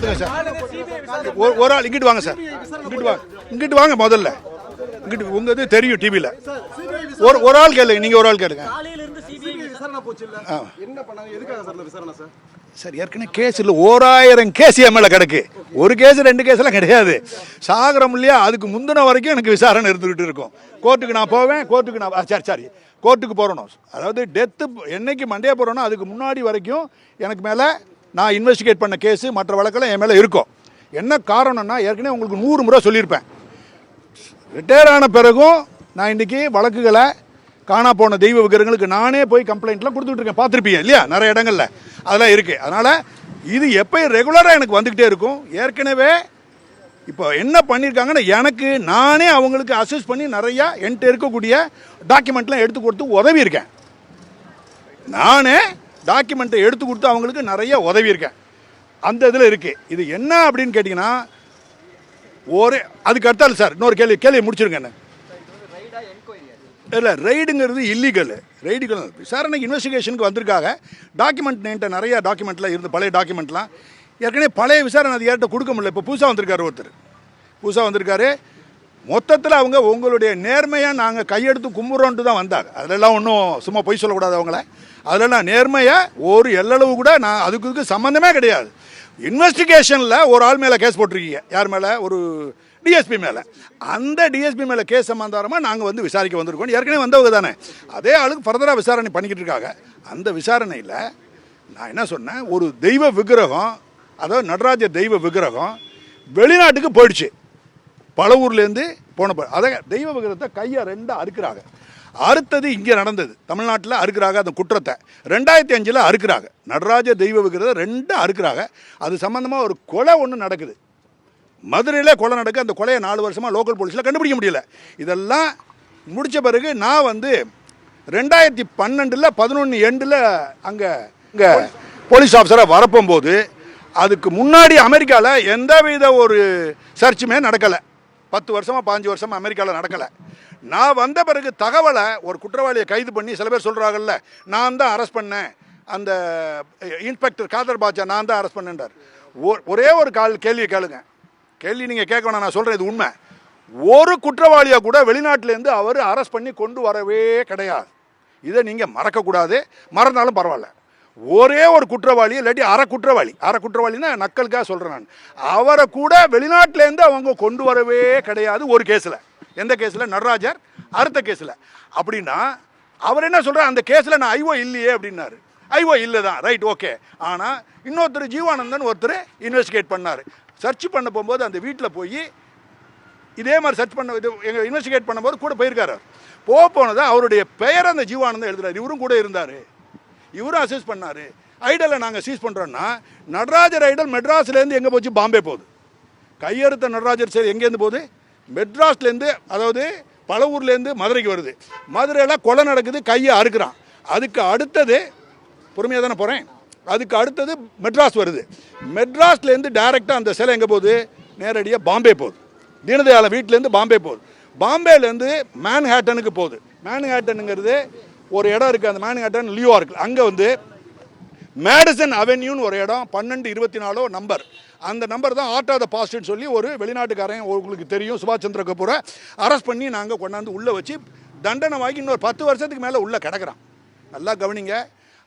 கேளுங்க சார். ஒரு ஆள் இங்கிட்டு வாங்க சார், இங்கிட்டு வாங்க முதல்ல. இங்கிட்டு உங்க இது தெரியும் டிவியில். ஒரு ஆள் கேளுங்க, நீங்க ஒரு ஆள் கேளுங்க. சார் ஏற்கனவே கேஸ் இல்லை, 1000 கேஸ் என் மேலே கிடக்கு. ஒரு கேஸ் 2 கேஸ்லாம் கிடையாது. சாகரம் இல்லையா, அதுக்கு முந்தின வரைக்கும் எனக்கு விசாரணை இருந்துகிட்டு இருக்கும். கோர்ட்டுக்கு நான் போவேன், கோர்ட்டுக்கு நான் சரி கோர்ட்டுக்கு போகிறணும். அதாவது டெத்து என்னைக்கு மண்டே போகிறோன்னா அதுக்கு முன்னாடி வரைக்கும் எனக்கு மேலே நான் இன்வெஸ்டிகேட் பண்ண கேஸு மற்ற வழக்கெல்லாம் என் மேலே இருக்கும். என்ன காரணம்னா ஏற்கனவே உங்களுக்கு 100 முறை சொல்லியிருப்பேன். ரிட்டையர் ஆன பிறகும் நான் இன்றைக்கி வழக்குகளை காணா போன தெய்வ விக்கிரங்களுக்கு நானே போய் கம்ப்ளைண்ட்லாம் கொடுத்துட்ருக்கேன். பார்த்துருப்பீங்க இல்லையா, நிறைய இடங்களில் அதெல்லாம் இருக்குது. அதனால் இது எப்போயும் ரெகுலராக எனக்கு வந்துக்கிட்டே இருக்கும். ஏற்கனவே இப்போ என்ன பண்ணியிருக்காங்கன்னா எனக்கு நானே அவங்களுக்கு அசஸ் பண்ணி நிறையா என்கிட்ட இருக்கக்கூடிய டாக்குமெண்ட்லாம் எடுத்து கொடுத்து உதவி இருக்கேன். நானே டாக்குமெண்ட்டை எடுத்து கொடுத்து அவங்களுக்கு நிறைய உதவி இருக்கேன். அந்த இதில் இருக்குது. இது என்ன அப்படின்னு கேட்டிங்கன்னா அதுக்கு அடுத்தாலும் சார் இன்னொரு கேள்வி முடிச்சிருங்க. என்ன இல்லை, ரைடுங்கிறது இல்லீகல். ரைடுகள் விசாரணைக்கு இன்வெஸ்டிகேஷனுக்கு வந்திருக்காங்க. டாக்குமெண்ட் என்கிட்ட நிறையா டாக்குமெண்ட்லாம் இருந்து பழைய டாக்குமெண்ட்லாம் ஏற்கனவே பழைய விசாரணை அதிகாரிட்ட கொடுக்க முடியல. இப்போ புதுசாக வந்திருக்காரு. மொத்தத்தில் அவங்க உங்களுடைய நேர்மையாக நாங்கள் கையெடுத்து கும்பிட்றோன்ட்டு தான் வந்தாங்க. அதிலெல்லாம் ஒன்றும் சும்மா பொய் சொல்லக்கூடாது அவங்கள. அதில் நான் நேர்மையாக ஒரு எல்லளவு கூட நான் அதுக்கு சம்மந்தமே கிடையாது. இன்வெஸ்டிகேஷனில் ஒரு ஆள் மேலே கேஸ் போட்டிருக்கீங்க. யார் மேலே? ஒரு டிஎஸ்பி மேலே. அந்த டிஎஸ்பி மேலே கேஸ் சம்பந்தமாக நாங்கள் வந்து விசாரிக்க வந்திருக்கோம். ஏற்கனவே வந்தவங்க தானே, அதே ஆளுக்கு ஃபர்தராக விசாரணை பண்ணிக்கிட்டு இருக்காங்க. அந்த விசாரணையில் நான் என்ன சொன்னேன், ஒரு தெய்வ விக்கிரகம், அதாவது நடராஜர் தெய்வ விக்கிரகம் வெளிநாட்டுக்கு போயிடுச்சு. பல ஊர்லேருந்து அதை தெய்வ விக்கிரகத்தை கையை 2 அறுக்கிறாங்க. அறுத்தது இங்கே நடந்தது, தமிழ்நாட்டில் அறுக்கிறாங்க. அந்த குற்றத்தை 2005 அறுக்கிறாங்க. நடராஜர் தெய்வ விக்கிரகத்தை 2 அறுக்கிறாங்க. அது சம்மந்தமாக ஒரு கொலை ஒன்று நடக்குது. மதுரையில் கொலை நடக்கு. அந்த கொலையை 4 வருஷமாக லோக்கல் போலீஸில் கண்டுபிடிக்க முடியல. இதெல்லாம் முடித்த பிறகு நான் வந்து 2012 11 எண்டில் அங்கே போலீஸ் ஆஃபீஸராக வரப்போகும்போது அதுக்கு முன்னாடி அமெரிக்காவில் எந்தவித ஒரு சர்ச்சுமே நடக்கலை. 10 வருஷமாக 15 வருஷமாக அமெரிக்காவில் நடக்கலை. நான் வந்த பிறகு தகவலை ஒரு குற்றவாளியை கைது பண்ணி சில பேர் சொல்கிறாங்கல்ல, நான் தான் அரெஸ்ட் பண்ணேன், அந்த இன்ஸ்பெக்டர் காதர் பாட்சா நான் தான் அரெஸ்ட் பண்ணேன்றார். ஒரே ஒரு கேள்வி கேளுங்க. கேள்வி நீங்கள் கேட்க வேணாம், நான் சொல்கிறேன், இது உண்மை. ஒரு குற்றவாளியை கூட வெளிநாட்டிலேருந்து அவர் அரெஸ்ட் பண்ணி கொண்டு வரவே கிடையாது. இதை நீங்கள் மறக்கக்கூடாது. மறந்தாலும் பரவாயில்ல. ஒரே ஒரு குற்றவாளி, இல்லாட்டி அரை குற்றவாளின்னா நக்கலுக்காக சொல்கிறேன் நான், அவரை கூட வெளிநாட்டிலேருந்து அவங்க கொண்டு வரவே கிடையாது ஒரு கேஸில். எந்த கேஸில்? நடராஜர் அறுத்த கேஸில். அப்படின்னா அவர் என்ன சொல்கிறார், அந்த கேஸில் நான் ஐஓ இல்லையே அப்படின்னாரு. ஐஓ இல்லை தான், ரைட், ஓகே. ஆனால் இன்னொருத்தர் ஜீவானந்தன் ஒருத்தர் இன்வெஸ்டிகேட் பண்ணார். சர்ச் பண்ண போகும்போது அந்த வீட்டில் போய் இதே மாதிரி சர்ச் பண்ண எங்கள் இன்வெஸ்டிகேட் பண்ணும்போது கூட போயிருக்காரு. போனதை அவருடைய பெயரை அந்த ஜீவானந்தன் எழுதுறாரு. இவரும் கூட இருந்தார், இவரும் அசஸ் பண்ணார். ஐடலை நாங்கள் சீஸ் பண்ணுறோன்னா நடராஜர் ஐடல் மெட்ராஸ்லேருந்து எங்கே போச்சு? பாம்பே போகுது. கையெழுத்த நடராஜர் சரி எங்கேருந்து போகுது? மெட்ராஸ்லேருந்து, அதாவது பல ஊர்லேருந்து மதுரைக்கு வருது. மதுரையில் கொலை நடக்குது, கையை அறுக்கிறான். அதுக்கு அடுத்தது பொறுமையாக தானே போகிறேன், அதுக்கு அடுத்தது மெட்ராஸ் வருது. மெட்ராஸ்லேருந்து டைரெக்டாக அந்த சிலை எங்கே போகுது? நேரடியாக பாம்பே போகுது. தீனதயாளன் வீட்டிலேருந்து பாம்பே போகுது. பாம்பேலேருந்து மேன்ஹேட்டனுக்கு போகுது. மேன்ஹேட்டனுங்கிறது ஒரு இடம் இருக்குது, அந்த மேன்ஹேட்டன் நியூயார்க்கில். அங்கே வந்து மேடிசன் அவென்யூன்னு ஒரு இடம், 1224 நம்பர். அந்த நம்பர் தான் ஆர்ட் ஆஃப் த பாஸ்ட்னு சொல்லி ஒரு வெளிநாட்டுக்காரன், உங்களுக்கு தெரியும், சுபாஷ் சந்திர கபூரை அரெஸ்ட் பண்ணி நாங்கள் கொண்டாந்து உள்ளே வச்சு தண்டனை வாங்கி இன்னொரு 10 வருஷத்துக்கு மேலே உள்ளே கிடக்கிறான். நல்லா கவனிங்க.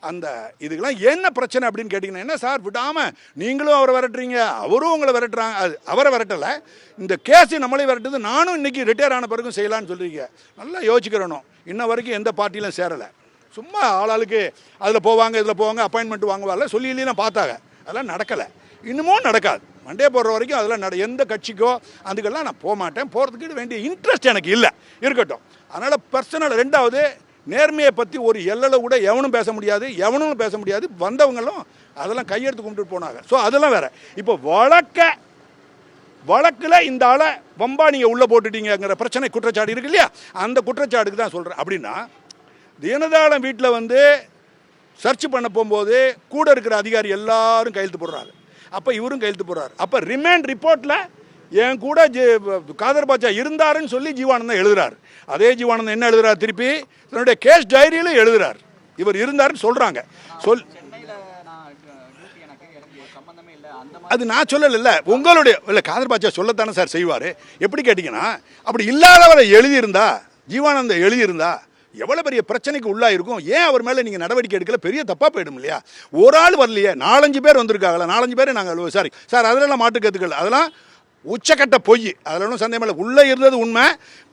அந்த இதுக்கெல்லாம் என்ன பிரச்சனை அப்படின்னு கேட்டிங்கன்னா, என்ன சார் விடாமல் நீங்களும் அவரை விரட்டுறீங்க, அவரும் உங்களை விரட்டுறாங்க. அது அவரை விரட்டலை, இந்த கேஸு நம்மளே விரட்டுது. நானும் இன்றைக்கி ரிட்டையர் ஆன பிறகும் செய்யலான்னு சொல்லியிருக்க. நல்லா யோசிக்கிறணும். இன்ன வரைக்கும் எந்த பார்ட்டியிலும் சேரலை. சும்மா ஆளாளுக்கு அதில் போவாங்க, இதில் போவாங்க, அப்பாயின்மெண்ட் வாங்குவாங்க, சொல்லி இல்லைன்னா பார்த்தாங்க. அதெல்லாம் நடக்கலை, இன்னமும் நடக்காது. மண்டே போடுற வரைக்கும் அதெல்லாம் எந்த கட்சிக்கோ அதுக்கெல்லாம் நான் போக மாட்டேன். போகிறதுக்கு வேண்டிய இன்ட்ரெஸ்ட் எனக்கு இல்லை, இருக்கட்டும். அதனால் பர்சனல். 2வது, நேர்மையை பற்றி ஒரு எல்லையில் கூட எவனும் பேச முடியாது, எவனும் பேச முடியாது. வந்தவங்களும் அதெல்லாம் கையெடுத்து கும்பிட்டு போனாங்க. ஸோ அதெல்லாம் வேறு. இப்போ வழக்கில் இந்த ஆளை வம்பா நீங்கள் உள்ளே போட்டுட்டீங்கிற பிரச்சனை, குற்றச்சாட்டு இருக்கு இல்லையா, அந்த குற்றச்சாட்டுக்கு தான் சொல்கிறேன். அப்படின்னா தீனதயாளன் வீட்டில் வந்து சர்ச் பண்ண போகும்போது கூட இருக்கிற அதிகாரி எல்லாரும் கையெழுத்து போடுறாங்க. அப்போ இவரும் கையெழுத்து போடுறாரு. அப்போ ரிமாண்ட் ரிப்போர்ட்டில் என் கூட காதர் பாட்சா இருந்தாருன்னு சொல்லி ஜீவானந்தன் எழுதுறாரு. அதே ஜீவானந்தன் என்ன எழுதுறாரு? திருப்பி தன்னுடைய கேஸ் டைரியிலும் எழுதுறாரு, இவர் இருந்தாருன்னு சொல்கிறாங்க. அது நான் சொல்லல, உங்களுடைய இல்லை காதர் பாட்சா சொல்லத்தானே சார் செய்வார். எப்படி கேட்டிங்கன்னா, அப்படி இல்லாதவரை எழுதியிருந்தா, ஜீவானந்த எழுதியிருந்தா எவ்வளோ பெரிய பிரச்சனைக்கு உள்ளாயிருக்கும். ஏன் அவர் மேலே நீங்கள் நடவடிக்கை எடுக்கல? பெரிய தப்பாக போயிடும் இல்லையா? ஒரு ஆள் வரலையே, 4-5 பேர் வந்திருக்காங்களா, 4-5 பேர் நாங்கள் விசாரி சார். அதெல்லாம் மாட்டு கற்றுக்கல, அதெல்லாம் உச்சக்கட்ட பொய், அதில் ஒன்றும் சந்தேகம் இல்லை. உள்ளே இருந்தது உண்மை.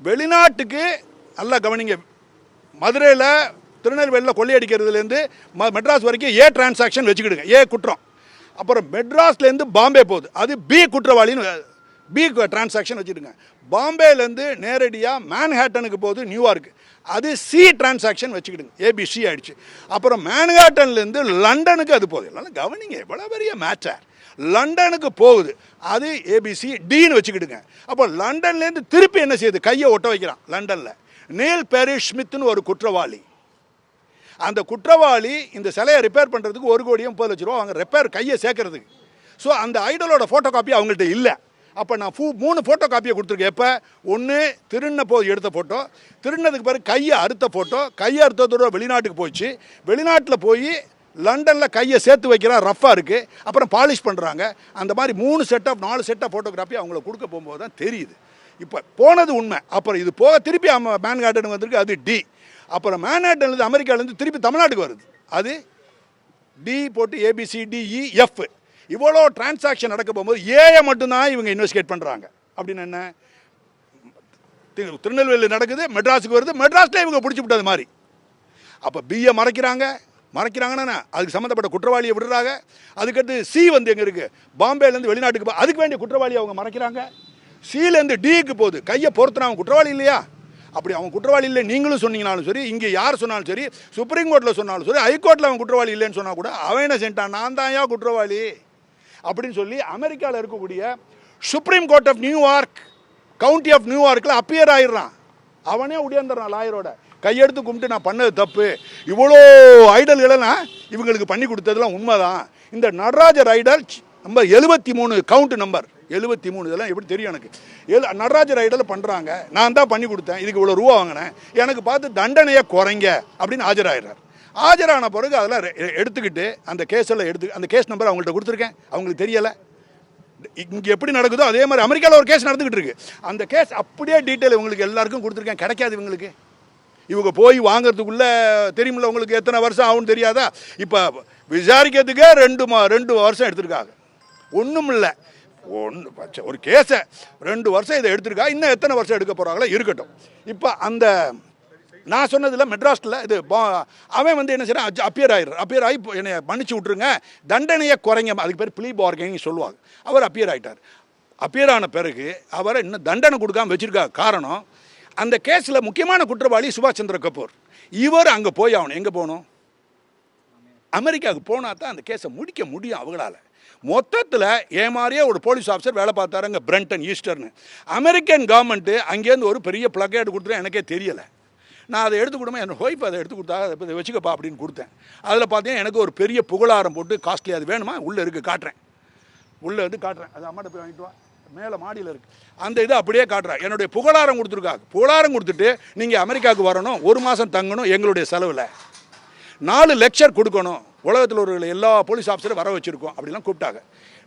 வெளிநாட்டுக்கு நல்லா கவனிங்க, மதுரையில் திருநெல்வேலியில் கொள்ளையடிக்கிறதுலேருந்து மெட்ராஸ் வரைக்கும் ஏ டிரான்சாக்ஷன் வச்சுக்கிடுங்க, ஏ குற்றம். அப்புறம் மெட்ராஸ்லேருந்து பாம்பே போகுது, அது பி குற்றவாளின்னு பி டிரான்சாக்ஷன் வச்சுடுங்க. பாம்பேலேருந்து நேரடியாக மேன்ஹேட்டனுக்கு போகுது நியூயார்க்கு, அது சி டிரான்சாக்ஷன் வச்சுக்கிடுங்க, ஏபிசி ஆயிடுச்சு. அப்புறம் மேன்ஹேட்டன்லேருந்து லண்டனுக்கு அது போகுது. இல்லைன்னா கவனிங்க எவ்வளோ பெரிய மேட்டர். லண்டனுக்கு போகுது, அது ஏபிசி டின்னு வச்சுக்கிடுங்க. அப்போ லண்டன்லேருந்து திருப்பி என்ன செய்யுது, கையை ஒட்ட வைக்கிறான் லண்டனில். நீல் பெரிஸ் ஸ்மித்னு ஒரு குற்றவாளி. அந்த குற்றவாளி இந்த சிலையை ரிப்பேர் பண்ணுறதுக்கு 1,30,00,000 ரூபா அவங்க ரிப்பேர் கையை சேர்க்கறதுக்கு. ஸோ அந்த ஐடலோட ஃபோட்டோ காப்பி அவங்கள்ட்ட இல்லை. அப்போ நான் 3 ஃபோட்டோ காப்பியை கொடுத்துருக்கேன். எப்போ? ஒன்று திருண்ண போது எடுத்த ஃபோட்டோ, திருண்ணதுக்கு பிறகு கையை அறுத்த ஃபோட்டோ, கையை அறுத்ததோட வெளிநாட்டுக்கு போயிடுச்சு, வெளிநாட்டில் போய் லண்டனில் கையை சேர்த்து வைக்கிறா, ரஃப்பாக இருக்குது, அப்புறம் பாலிஷ் பண்ணுறாங்க. அந்த மாதிரி 4 செட் ஆஃப் ஃபோட்டோகிராஃபி அவங்கள கொடுக்க போகும்போது தான் தெரியுது. இப்போ போனது உண்மை. அப்புறம் இது போக திருப்பி மேன்ஹேட்டன் வந்திருக்கு, அது டி. அப்புறம் மேன்ஹேட்டன்லேருந்து அமெரிக்காவிலேருந்து திருப்பி தமிழ்நாட்டுக்கு வருது, அது டி போட்டு ABCDEF. இவ்வளோ டிரான்சாக்ஷன் நடக்க போகும்போது ஏஐ மட்டும்தான் இவங்க இன்வெஸ்டிகேட் பண்ணுறாங்க. அப்படின்னு என்ன, திருநெல்வேலி நடக்குது, மெட்ராஸுக்கு வருது, மெட்ராஸில் இவங்க பிடிச்சி விட்டது மாதிரி. அப்போ பிஏ மறைக்கிறாங்கன்னா அதுக்கு சம்மந்தப்பட்ட குற்றவாளியை விடுறாங்க. அதுக்கடுத்து சி வந்து எங்கே இருக்குது, பாம்பேலேருந்து வெளிநாட்டுக்கு அதுக்கு வேண்டிய குற்றவாளியை அவங்க மறைக்கிறாங்க. சிலேருந்து டிக்கு போகுது, கையை பொறுத்துனா அவன் குற்றவாளி இல்லையா? அப்படி அவன் குற்றவாளி இல்லை நீங்களும் சொன்னீங்கனாலும் சரி, இங்கே யார் சொன்னாலும் சரி, சுப்ரீம் கோர்ட்டில் சொன்னாலும் சரி, ஹைகோர்ட்டில் அவன் குற்றவாளி இல்லைன்னு சொன்னால் கூட அவன் என்ன செஞ்சான், நான் தான் ஏன் குற்றவாளி அப்படின்னு சொல்லி அமெரிக்காவில் இருக்கக்கூடிய supreme court of New York, county of நியூயார்க்கில் அப்பியர் ஆயிடுறான். அவனே உடையாந்துடுறான் லாயரோட, கையெடுத்து கும்பிட்டு நான் பண்ணது தப்பு, இவ்வளோ ஐடல்களை நான் இவங்களுக்கு பண்ணி கொடுத்ததுலாம் உண்மைதான். இந்த Natarajar Idol number 73 count number 73, இதெல்லாம் எப்படி தெரியும் எனக்கு. நடராஜர் ஐடல் பண்ணுறாங்க, நான் தான் பண்ணி கொடுத்தேன், இதுக்கு இவ்வளோ ரூபா வாங்கினேன், எனக்கு பார்த்து தண்டனையை குறைங்க அப்படின்னு ஆஜராகிறார். ஆஜரான பிறகு அதெல்லாம் எடுத்துக்கிட்டு அந்த கேஸெல்லாம் அந்த கேஸ் நம்பர் அவங்கள்ட்ட கொடுத்துருக்கேன், அவங்களுக்கு தெரியலை. இங்கே எப்படி நடக்குதோ அதே மாதிரி அமெரிக்காவில் ஒரு கேஸ் நடந்துக்கிட்டு இருக்கு. அந்த கேஸ் அப்படியே டீட்டெயில் உங்களுக்கு எல்லாருக்கும் கொடுத்துருக்கேன். கிடைக்காது இவங்களுக்கு. இவங்க போய் வாங்கிறதுக்குள்ளே தெரியுமில்ல உங்களுக்கு எத்தனை வருஷம் ஆகும்னு தெரியாதா? இப்போ விசாரிக்கிறதுக்கே 2 வருஷம் எடுத்திருக்காங்க. ஒன்றும் இல்லை, ஒரு கேஸை 2 வருஷம் இதை எடுத்திருக்கா, இன்னும் எத்தனை வருஷம் எடுக்க போகிறாங்களோ இருக்கட்டும். இப்போ அந்த நான் சொன்னதில் மெட்ராஸில் இது அவன் வந்து என்ன செய்யறான், அப்பியர் ஆகி என்னை மன்னிச்சு விட்ருங்க, தண்டனையை குறைங்க, அதுக்கு பேர் ப்ளீ பார்கெனிங் சொல்லுவாங்க. அவர் அப்பியர் ஆகிட்டார். அப்பியர் ஆன பிறகு அவரை இன்னும் தண்டனை கொடுக்காமல் வச்சுருக்காங்க. காரணம், அந்த கேஸில் முக்கியமான குற்றவாளி சுபாஷ் சந்திர கபூர். இவர் அங்கே போய் ஆகணும். எங்கே போகணும்? அமெரிக்காவுக்கு போனால் தான் அந்த கேஸை முடிக்க முடியும் அவங்களால. மொத்தத்தில் ஏமாறியே ஒரு போலீஸ் ஆஃபீஸர் வேலை பார்த்தாருங்க, பிரண்டன் ஈஸ்டர்னு. அமெரிக்கன் கவர்மெண்ட்டு அங்கேருந்து ஒரு பெரிய பிளக்கேட் கொடுத்துட்டு எனக்கே தெரியலை. நான் அதை எடுத்து கொடுமா, என் ஒய்ஃப் அதை எடுத்து கொடுத்தா, அதை வச்சுக்கப்பா அப்படின்னு கொடுத்தேன். அதில் பார்த்தீங்கன்னா எனக்கு ஒரு பெரிய புகழாரம் போட்டு காஸ்ட்லி, அது வேணுமா, உள்ளே இருக்குது காட்டுறேன், உள்ளே வந்து காட்டுறேன், அது அம்மாட்ட போய் வாங்கிட்டு வா, மேலே மாடியில் இருக்குது. அந்த இது அப்படியே காட்டுறேன். என்னுடைய புகழாரம் கொடுத்துருக்காங்க. புகழாரம் கொடுத்துட்டு நீங்கள் அமெரிக்காவுக்கு வரணும், 1 மாதம் தங்கணும், எங்களுடைய செலவில் 4 லெக்சர் கொடுக்கணும், உலகத்தில் ஒரு எல்லா போலீஸ் ஆஃபீஸரும் வர வச்சுருக்கோம் அப்படிலாம் கூப்பிட்டாங்க.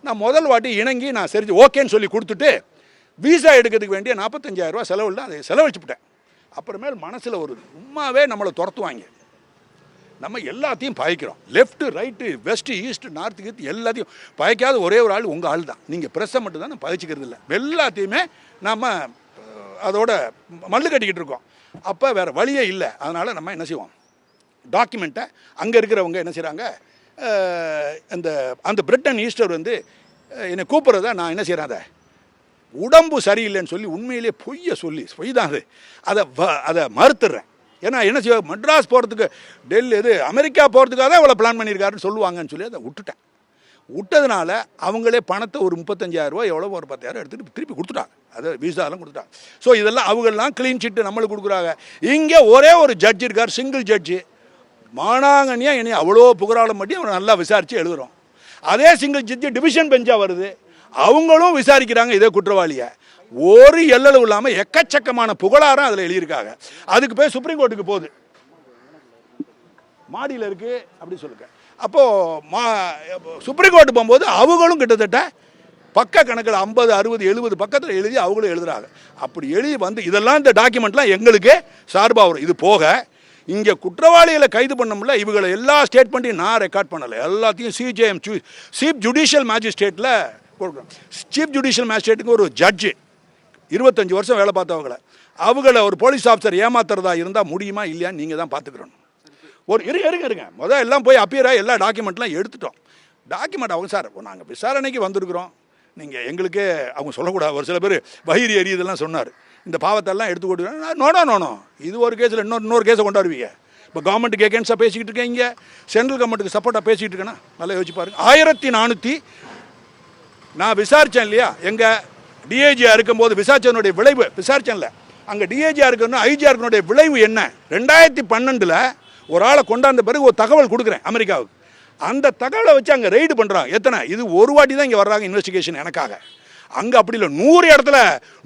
நான் முதல் வாட்டி இணங்கி நான் சரி ஓகேன்னு சொல்லி கொடுத்துட்டு வீசா எடுக்கிறதுக்கு வேண்டிய 45,000 ரூபா செலவில் அதை செலவழிச்சுவிட்டேன். அப்புறமேல் மனசில் ஒரு உண்மாவே நம்மளை துரத்துவாங்க, நம்ம எல்லாத்தையும் பாய்க்கிறோம், left right west east north கீர்த்து எல்லாத்தையும் பாய்க்காத ஒரே ஒரு ஆள் உங்கள் ஆள் தான். நீங்கள் ப்ரெஸ்ஸை மட்டும் தான் நம்ம பாய்ச்சிக்கிறது இல்லை, எல்லாத்தையுமே நம்ம அதோட மல்லு கட்டிக்கிட்டு இருக்கோம். அப்போ வேறு வழியே இல்லை. அதனால் நம்ம என்ன செய்வோம், டாக்குமெண்ட்டை அங்கே இருக்கிறவங்க என்ன செய்கிறாங்க, அந்த பிரிட்டன் ஈஸ்டர் வந்து என்னை கூப்பிட்றத நான் என்ன செய்கிறேன், அதை உடம்பு சரியில்லைன்னு சொல்லி உண்மையிலே பொய் தான் அதை மறுத்துடுறேன். ஏன்னா என்ன செய்ய, மெட்ராஸ் போகிறதுக்கு டெல்லி அமெரிக்கா போகிறதுக்காக தான் இவ்வளோ பிளான் பண்ணியிருக்காருன்னு சொல்லுவாங்கன்னு சொல்லி அதை விட்டதுனால அவங்களே பணத்தை ஒரு 35,000 ரூபா எவ்வளோ ஒரு 10,000 எடுத்துகிட்டு திருப்பி கொடுத்துட்டாங்க. அதை விசாலாம் கொடுத்துட்டாங்க. ஸோ இதெல்லாம் அவங்கெல்லாம் க்ளீன் சிட்டு நம்மளுக்கு கொடுக்குறாங்க. இங்கே ஒரே ஒரு ஜட்ஜ் இருக்கார், சிங்கிள் ஜட்ஜு, மானாங்கனியாக இனி அவ்வளோ புகழாலம் பண்ணி அவரை நல்லா விசாரித்து எழுதுகிறோம். அதே சிங்கிள் ஜட்ஜு டிவிஷன் பெஞ்சாக வருது, அவங்களும் விசாரிக்கிறாங்க இதே குற்றவாளியை. ஒரு எல்லளவு இல்லாமல் எக்கச்சக்கமான புகழாரம் அதில் எழுதியிருக்காங்க. அதுக்கு போய் சுப்ரீம் கோர்ட்டுக்கு போகுது, மாடியில் இருக்குது அப்படி சொல்லுங்க. அப்போது சுப்ரீம் கோர்ட்டு போகும்போது அவங்களும் கிட்டத்தட்ட பக்க கணக்கில் 50, 60, 70 பக்கத்தில் எழுதி அவங்களும் எழுதுறாங்க. அப்படி எழுதி வந்து இதெல்லாம் இந்த டாக்குமெண்ட்லாம் எங்களுக்கு சார்பாக வரும். இது போக இங்கே குற்றவாளிகளை கைது பண்ணமுடியல, இவங்களை எல்லா ஸ்டேட்மெண்ட்டையும் நான் ரெக்கார்ட் பண்ணலை, எல்லாத்தையும் சிஜேஎம் சீஃப் ஜுடிஷியல் மேஜிஸ்ட்ரேட்டில் கொடுக்குறோம். சீஃப் ஜுடிஷியல் மேஜிஸ்ட்ரேட்டுக்கு ஒரு ஜட்ஜு 25 வருஷம் வேலை அவங்கள ஒரு போலீஸ் ஆஃபீஸர் ஏமாத்துறதா இருந்தால் முடியுமா இல்லையான்னு நீங்கள் தான் பார்த்துக்கிறோம். ஒரு இருங்க முதல் எல்லாம் போய் அப்பியராக எல்லா டாக்குமெண்ட்லாம் எடுத்துட்டோம். டாக்குமெண்ட் அவங்க சார் நாங்கள் விசாரணைக்கு வந்திருக்கிறோம், நீங்கள் எங்களுக்கே அவங்க சொல்லக்கூடாது. ஒரு சில பேர் வயிறு எரியுதெல்லாம் சொன்னார். இந்த பாவத்தெல்லாம் எடுத்து கொடுக்குறேன். நோனோ இது ஒரு கேஸில் இன்னொரு கேஸை கொண்டாடுவீங்க. இப்போ கவர்மெண்ட்டுக்கு எகேன்ஸ்டாக பேசிக்கிட்டு இருக்கீங்க, சென்ட்ரல் கவர்மெண்ட்டுக்கு சப்போர்ட்டாக பேசிக்கிட்டு இருக்கேன்னா நல்லா யோசிச்சு பாருங்க. 1400 நான் விசாரித்தேன் இல்லையா, எங்கள் டிஏஜியாக இருக்கும்போது விசாரிச்சனுடைய விளைவு விசாரிச்சேன்ல, அங்கே டிஏஜியாக இருக்கணும் ஐஜிஆருக்குனுடைய விளைவு என்ன, 2012 ஒரு ஆளை கொண்டாந்த பிறகு ஒரு தகவல் கொடுக்குறேன் அமெரிக்காவுக்கு. அந்த தகவலை வச்சு அங்கே ரெய்டு பண்ணுறாங்க. எத்தனை இது ஒரு வாட்டி தான் இங்கே வர்றாங்க இன்வெஸ்டிகேஷன் எனக்காக. அங்கே அப்படி இல்லை, 100 இடத்துல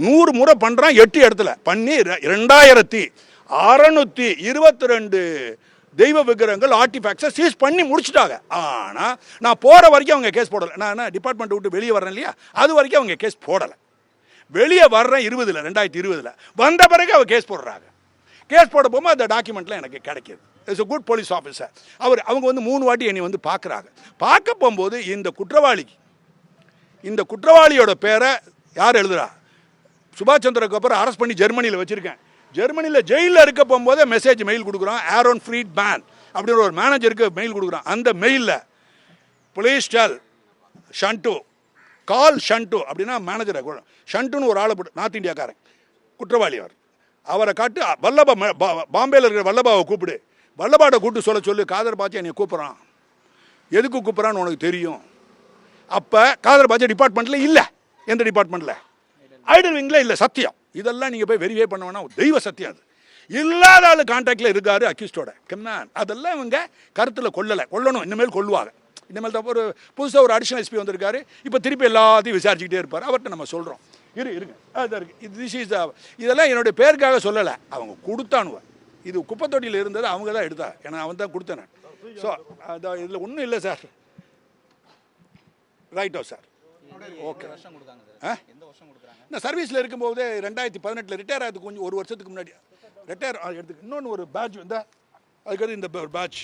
100 முறை பண்ணுறான். 8 இடத்துல பண்ணி 2622 தெய்வ விக்கிரகங்கள் ஆர்டிஃபேக்ட்ஸை சீஸ் பண்ணி முடிச்சுட்டாங்க. ஆனால் நான் போகிற வரைக்கும் அவங்க கேஸ் போடலை. நான் டிபார்ட்மெண்ட் விட்டு வெளியே வரேன் இல்லையா, அது வரைக்கும் அவங்க கேஸ் போடலை. வெளியே வர்றேன் 2020 வந்த பிறகு அவங்க கேஸ் போடுறாங்க. கேஸ் போட போகும்போது அந்த டாக்குமெண்ட்லாம் எனக்கு கிடைக்கிது. It's a good police officer. அவங்க வந்து 3 வாட்டி என்னை வந்து பார்க்குறாங்க. பார்க்க போகும்போது இந்த குற்றவாளியோட பேரை யார் எழுதுறா, சுபாஷ் சந்திரக்கு அப்புறம் அரெஸ்ட் பண்ணி ஜெர்மனியில் வச்சுருக்கேன். ஜெர்மனியில் ஜெயிலில் இருக்க போகும்போதே மெயில் கொடுக்குறோம். ஆரோன் ஃப்ரீட் பேன் அப்படின்ற ஒரு மேனேஜருக்கு மெயில் கொடுக்குறோம். அந்த மெயிலில் ப்ளீஸ் டெல் ஷண்டு கால் ஷண்டு அப்படின்னா மேனேஜரை ஷண்டுன்னு ஒரு ஆளை போட்டு நார்த் இந்தியாக்காரன் குற்றவாளி அவரை காட்டு பாம்பேயில் இருக்கிற வல்லபாவை கூப்பிடு, வல்லபாட்டை கூப்பிட்டு சொல்லு காதர் பாட்சா என்னை கூப்பிட்றான், எதுக்கு கூப்பிட்றான்னு உனக்கு தெரியும். அப்போ காதர் பாட்சா டிபார்ட்மெண்ட்டில் இல்லை, எந்த டிபார்ட்மெண்ட்டில் ஐடல் விங்கில் இல்லை. சத்தியம் இதெல்லாம் நீங்கள் போய் வெரிஃபை பண்ண வேணாம், தெய்வ சத்தியம் அது. இல்லாத ஆள் கான்டாக்டில் இருக்காரு அக்யூஸ்டோட கம்மான். அதெல்லாம் இவங்க கருத்தில் கொள்ளணும், இனிமேல் கொள்ளுவாங்க. இனிமேல் தான் ஒரு புதுசாக ஒரு அடிஷனல் எஸ்பி வந்திருக்காரு, இப்போ திருப்பி எல்லாத்தையும் விசாரிச்சுக்கிட்டே இருப்பார். அவர்கிட்ட நம்ம சொல்கிறோம் இருங்க அதான் இருக்குது. இதெல்லாம் என்னுடைய பேருக்காக சொல்லலை, அவங்க கொடுத்தானுவ. இது குப்பத்தொட்டியில் இருந்தது அவங்க தான் எடுத்தா, ஏன்னா அவன் தான் கொடுத்தேன். ஸோ அதான் இதில் ஒன்றும் இல்லை சார். ரைட்டோ sir, okay. நான் சர்வீஸில் இருக்கும்போது 2018 ரிட்டையர் ஆகுது, கொஞ்சம் 1 வருஷத்துக்கு முன்னாடி ரிட்டையர் எடுத்துக்கு. இன்னொன்று ஒரு பேட்ச் வந்தால் அதுக்கு இந்த பேட்ச்